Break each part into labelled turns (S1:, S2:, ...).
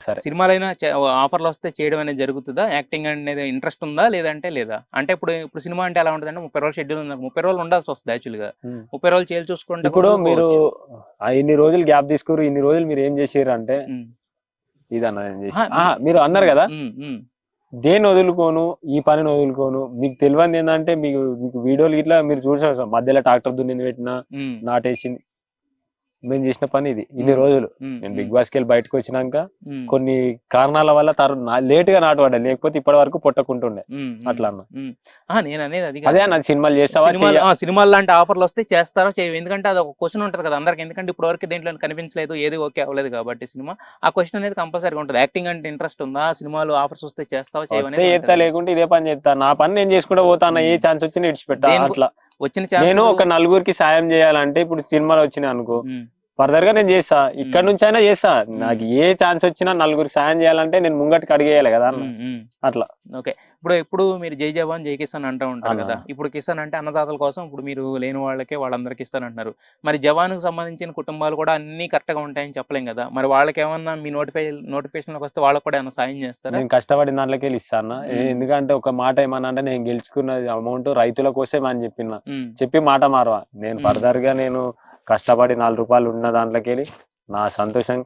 S1: సరే.
S2: సినిమాలైనా ఆఫర్లు వస్తే చేయడం అనేది జరుగుతుందా? యాక్టింగ్ అనేది ఇంట్రెస్ట్ ఉందా? లేదంటే లేదా? అంటే ఇప్పుడు సినిమా అంటే ఎలా ఉంటదంటే 30 రోజులు షెడ్యూల్ ఉంది. 30 రోజులు ఉండాల్సి వస్తది యాక్చువల్‌గా.
S1: హ్మ్.
S2: 30 రోజులు చేలు చూసుకుంటే కూడా
S1: ఇప్పుడు మీరు
S2: ఊరుకోవచ్చు.
S1: ఇన్ని రోజులు గ్యాప్ తీసుకుర్రు. ఇన్ని రోజులు మీరు ఏం చేసిర్రు అంటే
S2: హ్మ్.
S1: ఇదన్నా నేను
S2: అహా!
S1: చేసి మీరు అన్నారు
S2: హ్మ్.
S1: కదా!
S2: హ్మ్. హ్మ్.
S1: దేన్ని వదులుకోను, ఈ పనిని వదులుకోను. మీకు తెలవంది ఏందంటే మీకు వీడియోలు ఇట్లా మీరు చూసారు మధ్యలో ట్రాక్టర్ దున్నింది పెట్టినా,
S2: హ్మ్.
S1: నాటేసింది. మేము చేసిన పని ఇది. ఇన్ని
S2: హ్మ్.
S1: రోజులు.
S2: హ్మ్.
S1: నేను
S2: హ్మ్.
S1: బిగ్ బాస్‌కెళ్ళి బయటకొచ్చినాక
S2: హ్మ్.
S1: కొన్ని కారణాల వల్ల లేట్‌గా నాటు పడ్డా. లేకపోతే ఇప్పటి వరకు పుట్టకుంటుండే.
S2: హ్మ్. హ్మ్.
S1: అట్లా అన్న.
S2: హ్మ్. అహా! నేననేది అది
S1: అదే
S2: కాదు.
S1: అన్న సినిమాలు చేస్తావా?
S2: సినిమాలు లాంటి ఆఫర్‌లొస్తే చేస్తారో చేయవో? ఎందుకంటే అదొక క్వెషన్ ఉంటది కదా! అందరికి. ఎందుకంటే ఇప్పటి వరకు దేంట్లో కనిపించలేదు. ఏది ఓకే అవ్వలేదు కాబట్టి సినిమా. ఆ క్వెషన్ అనేది కంపల్సరీగా ఉంటది. యాక్టింగ్ అంటే ఇంట్రెస్ట్ ఉందా? సినిమాలు ఆఫర్స్ వస్తే చేస్తావా? చేయవా?
S1: వస్తే
S2: అనేది
S1: చేత్తా,
S2: ఉంటది.
S1: లేకుంటే ఇదే పని చేత్తా. నా పని నేను చేసుకుంటూ పోతా అన్న. ఏ
S2: హ్మ్.
S1: ఛాన్స్ వచ్చినా ఇడిచిపెట్టా
S2: దేనికి
S1: అట్లా.
S2: వచ్చిన
S1: నేను
S2: ఛాన్సులు
S1: ఒక నలుగురికి సాయం చేయాలంటే ఇప్పుడు సినిమాలు వచ్చినాయి అనుకో,
S2: హ్మ్.
S1: ఫర్దర్ గా నేను చేస్తా. ఇక్కడ
S2: హ్మ్.
S1: నుంచైనా చేస్తా.
S2: హ్మ్.
S1: నాకు ఏ ఛాన్స్ వచ్చినా నలుగురికి సాయం చేయాలంటే నేను ముంగటికి అడిగేయాలి కదా అన్న.
S2: హ్మ్. హ్మ్.
S1: అట్లా
S2: ఓకే. ఇప్పుడు మీరు 'జై జవాన్ జై కిసాన్' అంటా ఉంటారు
S1: అన్న.
S2: గదా! ఇప్పుడు కిసాన్ అంటే అన్నదాతల కోసం ఇప్పుడు మీరు లేని వాళ్ళకే వాళ్ళందరికి ఇస్తానంటున్నారు. మరి జవాన్‌కి సంబంధించిన కుటుంబాలు కూడా అన్నీ కరెక్ట్‌గా ఉంటాయని చెప్పలేం గదా! మరి వాళ్ళకేమన్నా మీ నోటిఫికేషన్‌లోకి వస్తే వాళ్ళకి కూడా ఏమన్నా సాయం చేస్తారా?
S1: నేను కష్టపడిన దాంట్లోకెళ్ళి ఇస్తా అన్న.
S2: హ్మ్.
S1: ఎందుకంటే ఒక మాట ఏమన్నా అంటే నేను గెలుచుకున్న అమౌంట్ రైతుల కోసమే అని చెప్పిన.
S2: హ్మ్.
S1: చెప్పి మాట మారవా. నేను
S2: హ్మ్.
S1: ఫర్దర్ గా నేను కష్టపడి రూ. 4 ఉన్న దాంట్లోకెళ్ళి నా సంతోషం.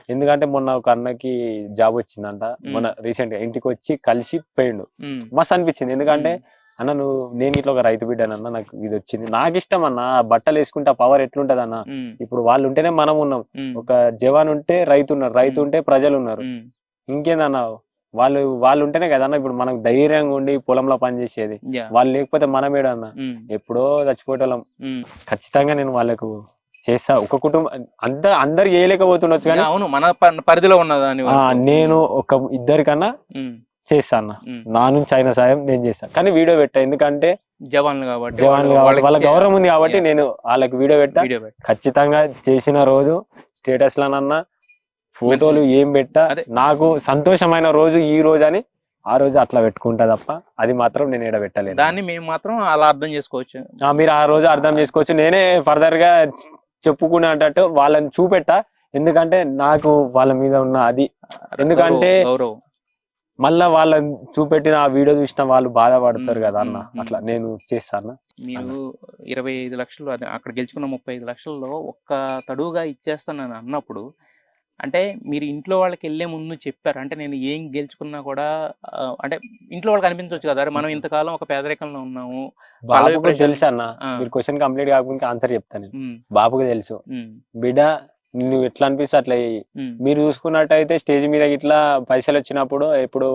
S1: ఎందుకంటే మొన్న ఒక అన్నకి జాబ్ వచ్చిందంట.
S2: హ్మ్.
S1: మొన్న రీసెంట్‌గా ఇంటికొచ్చి కలిసి పోయిండు.
S2: హ్మ్.
S1: మస్తు అనిపించింది. ఎందుకంటే
S2: హ్మ్.
S1: అన్న నేను ఇట్లా ఒక రైతు బిడ్డనన్న నాకు ఇదొచ్చింది. నాకిష్టం అన్న బట్టలేసుకుంటే ఆ పవర్ ఎట్లుంటదన్న.
S2: హ్మ్.
S1: ఇప్పుడు వాళ్ళు ఉంటేనే మనం ఉన్నాం.
S2: హ్మ్.
S1: ఒక జవాన్ ఉంటే రైతున్నారు. రైతు
S2: హ్మ్.
S1: ఉంటే ప్రజలున్నారు.
S2: హ్మ్.
S1: ఇంకేందన్న వాళ్ళు ఉంటేనే కదన్న ఇప్పుడు మనకు ధైర్యంగా ఉండి పొలంలో పని చేసేది.
S2: యాహ్!
S1: వాళ్ళు లేకపోతే మనమేడన్న.
S2: హ్మ్.
S1: ఎప్పుడో చచ్చిపోయేటోళ్ళం.
S2: హ్మ్.
S1: ఖచ్చితంగా నేను వాళ్ళకు చేస్తా. ఒక కుటుంబం అందరు చేయలేకపోతుండొచ్చు గానీ,
S2: యాహ్! అవును. మన పరిధిలో ఉన్న దాని వరకు. హ్మ్.
S1: నేను ఒక ఇద్దరికన్నా
S2: హ్మ్.
S1: చేస్తా అన్న.
S2: హ్మ్.
S1: నా నుంచి అయిన సాయం నేను చేస్తా. కానీ వీడియో పెట్టా. ఎందుకంటే
S2: జవాన్లు గాబట్టి వాళ్ళు
S1: జవాన్లు కాబట్టి వాళ్ళ
S2: వాళ్ళకిచ్చే
S1: గౌరవం ఉంది కాబట్టి
S2: యాహ్!
S1: నేను ఆళ్ళకి వీడియో పెట్టా.
S2: వీడియో
S1: ఖచ్చితంగా చేసిన రోజు స్టేటస్‌లోనన్నా, ఫోటోలు
S2: మెన్షన్
S1: ఏం పెట్టా,
S2: అదే
S1: నాకు సంతోషమైన రోజు ఈ రోజని ఆ రోజు అట్లా పెట్టుకుంటా తప్ప, అది మాత్రం నేను ఈడ పెట్టలేనన్న.
S2: దాన్ని మేము మాత్రం అలా అర్థం చేసుకోవచ్చు.
S1: మీరు ఆ రోజు అర్థం చేసుకోవచ్చు. నేనే ఫర్దర్‌గా చెప్పుకునేటట్టు వాళ్ళని చూపెట్టా. ఎందుకంటే నాకు వాళ్ళ మీద ఉన్న అది.
S2: గౌరవం,
S1: ఎందుకంటే
S2: గౌరవం.
S1: మళ్ళా వాళ్ళని చూపెట్టిన ఆ వీడియో చూసిన వాళ్ళు బాధపడతారు
S2: హ్మ్.
S1: కదా అన్న.
S2: హ్మ్. హ్మ్.
S1: అట్లా నేను చేస్తా అన్న.
S2: మీరు
S1: అన్న.
S2: 25,00,000 అదే అక్కడ గెలుచుకున్న 35,00,000లో ఒక్క తడువుగా ఇచ్చేస్తానని అన్నప్పుడు, అంటే మీరు ఇంట్లో వాళ్ళకెళ్ళే ముందు చెప్పారా? అంటే నేను ఏం గెలుచుకున్నా కూడా అంటే ఇంట్లో వాళ్ళకి అనిపించొచ్చు కదా! అరే! మనం ఇంతకాలం ఒక పేదరికంలో ఉన్నాము. పల్లవి
S1: బాబుకు
S2: ప్రశాంత్
S1: తెలుసన్న.
S2: ఆ!
S1: మీరు క్వెషన్ కంప్లీట్ కాకపోతే ఆన్సర్ చెప్తా నేను.
S2: హ్మ్.
S1: బాబుకు తెలుసు.
S2: హ్మ్.
S1: బిడ్డ నువ్వు ఎట్లా అనిపిస్తే అట్లా చెయ్యి.
S2: హ్మ్.
S1: మీరు చూసుకున్నట్టయితే స్టేజ్ మీద ఇట్లా పైసలొచ్చినప్పుడు ఎప్పుడు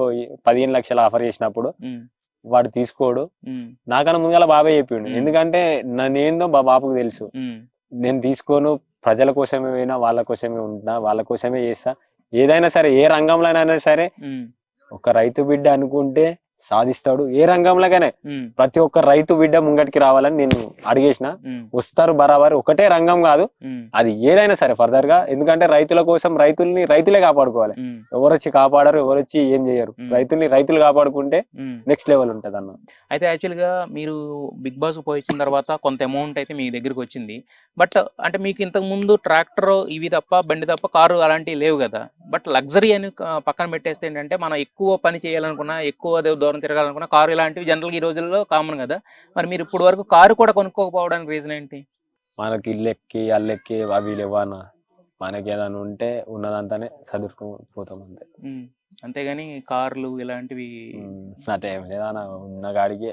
S1: 15,00,000 ఆఫర్ చేసినప్పుడు
S2: హ్మ్.
S1: వాడు తీసుకోడు.
S2: హ్మ్.
S1: నాకన్నా ముందుగాల బాబే చెప్పిండు.
S2: హ్మ్.
S1: ఎందుకంటే నన్నేందో బాబుకు తెలుసు.
S2: హ్మ్.
S1: నేను తీసుకోను. ప్రజల కోసమే పోయినా, వాళ్ళ కోసమే ఉంటున్నా, వాళ్ళ కోసమే చేస్తా. ఏదైనా సరే, ఏ రంగంలోనైనా సరే
S2: హ్మ్.
S1: ఒక రైతు బిడ్డ అనుకుంటే సాధిస్తాడు. ఏ రంగంలోకైనా
S2: హ్మ్.
S1: ప్రతి ఒక్క రైతు బిడ్డ ముంగటికి రావాలని నేను అడిగేసిన.
S2: హ్మ్.
S1: వస్తారు బరాబర్. ఒకటే రంగం కాదు.
S2: హ్మ్.
S1: అది ఏదైనా సరే ఫర్దర్‌గా. ఎందుకంటే రైతుల కోసం రైతులే కాపాడుకోవాలి.
S2: హ్మ్.
S1: ఎవరొచ్చి కాపాడరు. ఎవరొచ్చి ఏం చేయరు.
S2: హ్మ్.
S1: రైతులు కాపాడుకుంటే
S2: హ్మ్.
S1: నెక్స్ట్ లెవెల్ ఉంటదన్న.
S2: అయితే యాక్చువల్‌గా మీరు 'బిగ్ బాస్‌కి' పోయొచ్చిన తర్వాత కొంత అమౌంట్ అయితే మీ దగ్గరికొచ్చింది. బట్ అంటే మీకు ఇంతకుముందు ట్రాక్టరు ఇవి తప్ప, బండి తప్ప కారు అలాంటివి లేవు గదా! బట్ లగ్జరీ అని పక్కన పెట్టేస్తే ఏంటంటే, మనం ఎక్కువ పని చేయాలనుకున్నా, ఎక్కువ దూరం తిరగాలనుకున్నా కారు ఇలాంటివి జనరల్‌గా ఈ రోజుల్లో కామన్ గదా! మరి మీరు ఇప్పటి వరకు కారు కూడా కొనుక్కోకపోవడానికి రీజన్ ఏంటి?
S1: మనకి ఇల్లెక్కి, అల్లెక్కి అవి లేవన్న. మనకేదైనా ఉంటే ఉన్నదంతానే సదురుకొని పోతాం అంతే.
S2: హ్మ్. అంతేగాని కార్లు ఇలాంటివి
S1: అట్లా ఏం లేదన్న ఉన్న కాడికి